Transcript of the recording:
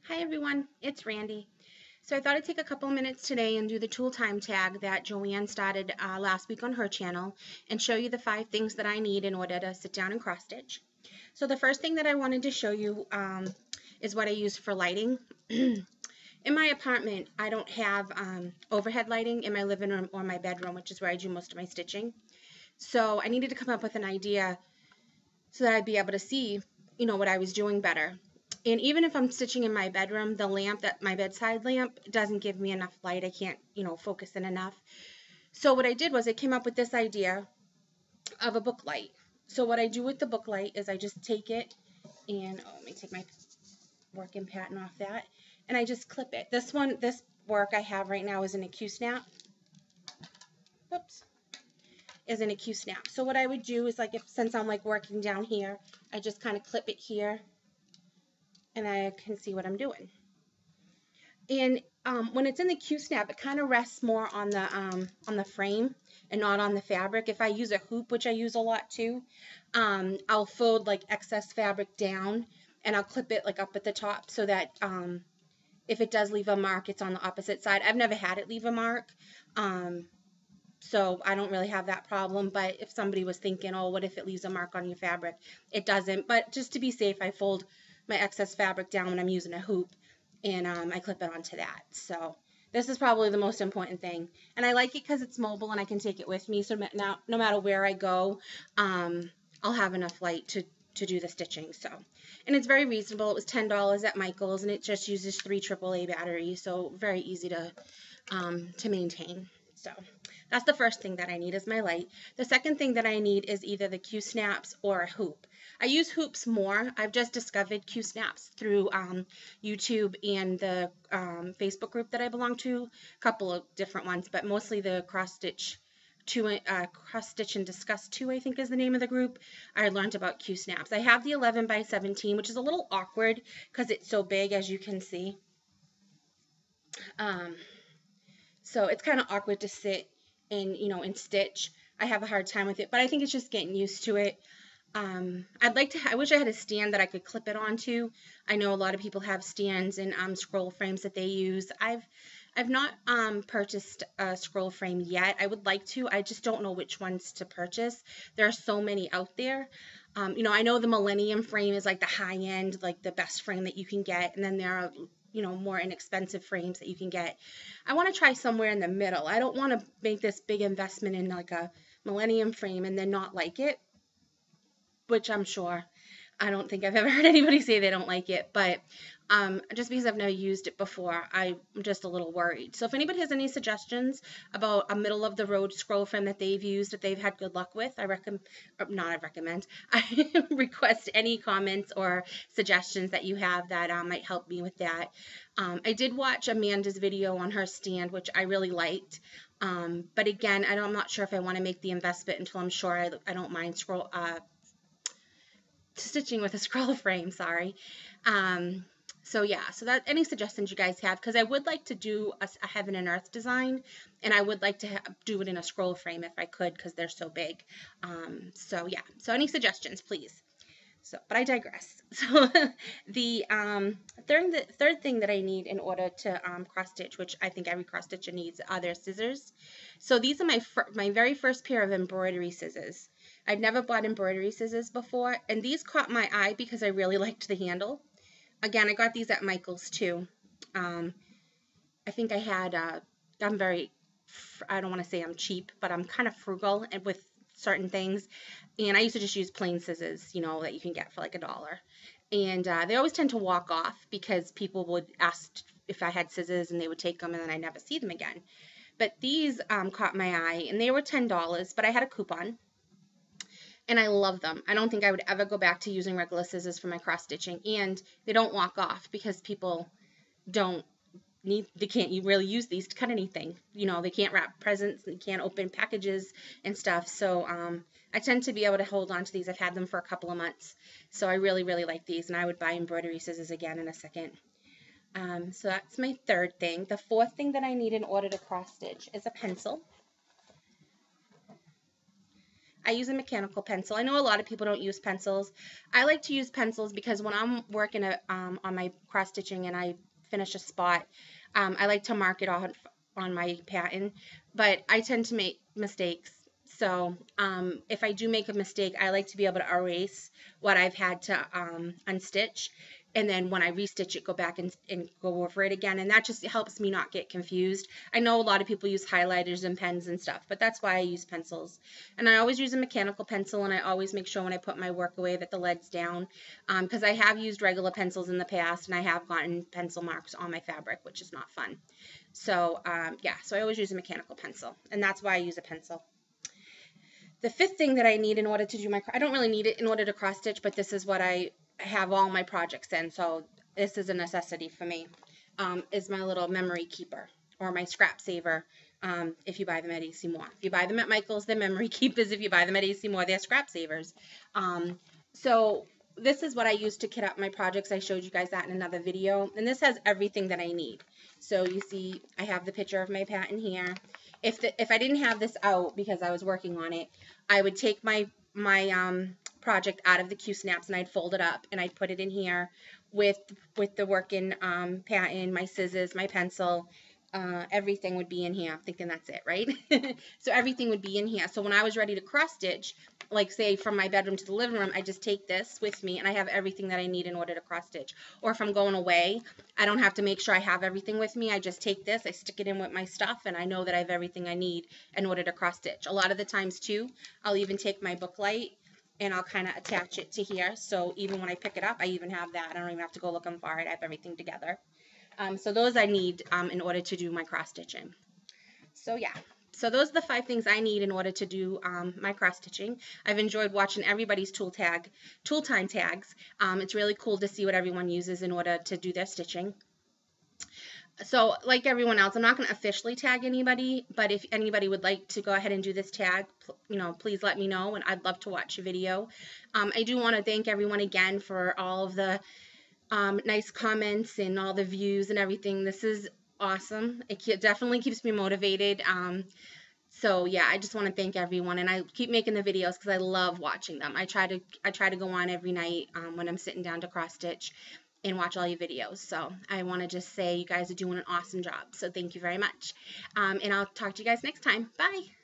Hi everyone, it's Randy. So I thought I'd take a couple minutes today and do the tool time tag that Joanne started last week on her channel and show you the 5 things that I need in order to sit down and cross stitch. So the first thing that I wanted to show you is what I use for lighting. In my apartment, I don't have overhead lighting in my living room or my bedroom, which is where I do most of my stitching. So I needed to come up with an idea so that I'd be able to see, what I was doing better. And even if I'm stitching in my bedroom, the lamp, that my bedside lamp, doesn't give me enough light. I can't, focus in enough. So what I did was I came up with this idea of a book light. So what I do with the book light is I just take it and, let me take my working pattern off that, and I just clip it. This work I have right now is in a Q-snap. Oops. Is in a Q-snap. So what I would do is, since I'm working down here, I just kind of clip it here and I can see what I'm doing. And when it's in the Q-snap, it kind of rests more on the frame and not on the fabric. If I use a hoop, which I use a lot too, I'll fold excess fabric down and I'll clip it up at the top so that if it does leave a mark, it's on the opposite side. I've never had it leave a mark, so I don't really have that problem. But if somebody was thinking, oh, what if it leaves a mark on your fabric? It doesn't. But just to be safe, I fold my excess fabric down when I'm using a hoop, and I clip it onto that. So this is probably the most important thing. And I like it because it's mobile and I can take it with me. So now, no matter where I go, I'll have enough light to do the stitching. So, and it's very reasonable. It was $10 at Michael's, and it just uses 3 AAA batteries, so very easy to maintain. So that's the first thing that I need is my light. The second thing that I need is either the Q-snaps or a hoop. I use hoops more. I've just discovered Q-snaps through YouTube and the Facebook group that I belong to. A couple of different ones, but mostly the Cross Stitch and Discuss 2, I think is the name of the group. I learned about Q-snaps. I have the 11 by 17, which is a little awkward because it's so big, as you can see. So it's kind of awkward to sit and stitch. I have a hard time with it, but I think it's just getting used to it. I wish I had a stand that I could clip it onto. I know a lot of people have stands and scroll frames that they use. I've not purchased a scroll frame yet. I would like to. I just don't know which ones to purchase. There are so many out there. I know the Millennium frame is the high end, the best frame that you can get, and then there are more inexpensive frames that you can get. I want to try somewhere in the middle. I don't want to make this big investment in a Millennium frame and then not like it, which I'm sure. I don't think I've ever heard anybody say they don't like it, but just because I've never used it before, I'm just a little worried. So if anybody has any suggestions about a middle of the road scroll frame that they've used, that they've had good luck with, I request any comments or suggestions that you have that might help me with that. I did watch Amanda's video on her stand, which I really liked. But again, I'm not sure if I want to make the investment until I'm sure I don't mind stitching with a scroll frame, sorry. So yeah, so that any suggestions you guys have, because I would like to do a heaven and earth design, and I would like to do it in a scroll frame if I could, because they're so big. So yeah, so any suggestions, please. So, but I digress. So the third thing that I need in order to cross stitch, which I think every cross stitcher needs, are their scissors. So these are my very first pair of embroidery scissors. I'd never bought embroidery scissors before, and these caught my eye because I really liked the handle. Again, I got these at Michael's too. I think I had, I don't want to say I'm cheap, but I'm kind of frugal and with certain things. And I used to just use plain scissors, that you can get for $1. And they always tend to walk off because people would ask if I had scissors and they would take them and then I never see them again. But these caught my eye and they were $10, but I had a coupon. And I love them. I don't think I would ever go back to using regular scissors for my cross stitching, and they don't walk off because people they can't really use these to cut anything. They can't wrap presents, they can't open packages and stuff. So I tend to be able to hold on to these. I've had them for a couple of months, so I really, really like these, and I would buy embroidery scissors again in a second. So that's my third thing. The fourth thing that I need in order to cross stitch is a pencil. I use a mechanical pencil. I know a lot of people don't use pencils. I like to use pencils because when I'm working on my cross stitching and I finish a spot, I like to mark it on my pattern, but I tend to make mistakes. So if I do make a mistake, I like to be able to erase what I've had to unstitch, and then when I restitch it, go back and go over it again, and that just helps me not get confused. I know a lot of people use highlighters and pens and stuff, but that's why I use pencils. And I always use a mechanical pencil, and I always make sure when I put my work away that the lead's down, because I have used regular pencils in the past, and I have gotten pencil marks on my fabric, which is not fun. So yeah, so I always use a mechanical pencil, and that's why I use a pencil. The fifth thing that I need in order to do I don't really need it in order to cross stitch, but this is what I have all my projects in, so this is a necessity for me, is my little memory keeper or my scrap saver. If you buy them at AC Moore. If you buy them at Michael's, they're memory keepers. If you buy them at AC Moore, they're scrap savers. So this is what I use to kit up my projects. I showed you guys that in another video, and this has everything that I need. So you see I have the picture of my pattern here. If I didn't have this out because I was working on it, I would take my project out of the Q-snaps and I'd fold it up and I'd put it in here with the working pattern, my scissors, my pencil. Everything would be in here. I'm thinking that's it, right? So everything would be in here. So when I was ready to cross stitch, like say from my bedroom to the living room, I just take this with me and I have everything that I need in order to cross stitch. Or if I'm going away, I don't have to make sure I have everything with me. I just take this, I stick it in with my stuff, and I know that I have everything I need in order to cross stitch. A lot of the times too, I'll even take my book light and I'll kind of attach it to here. So even when I pick it up, I even have that. I don't even have to go looking for it. I have everything together. So those I need in order to do my cross stitching. So yeah, so those are the 5 things I need in order to do my cross stitching. I've enjoyed watching everybody's tool time tags. It's really cool to see what everyone uses in order to do their stitching. So like everyone else, I'm not going to officially tag anybody, but if anybody would like to go ahead and do this tag, please let me know, and I'd love to watch a video. I do want to thank everyone again for all of the nice comments and all the views and everything. This is awesome. It definitely keeps me motivated. So yeah, I just want to thank everyone, and I keep making the videos because I love watching them. I try to go on every night when I'm sitting down to cross stitch and watch all your videos. So I want to just say you guys are doing an awesome job. So thank you very much. And I'll talk to you guys next time. Bye.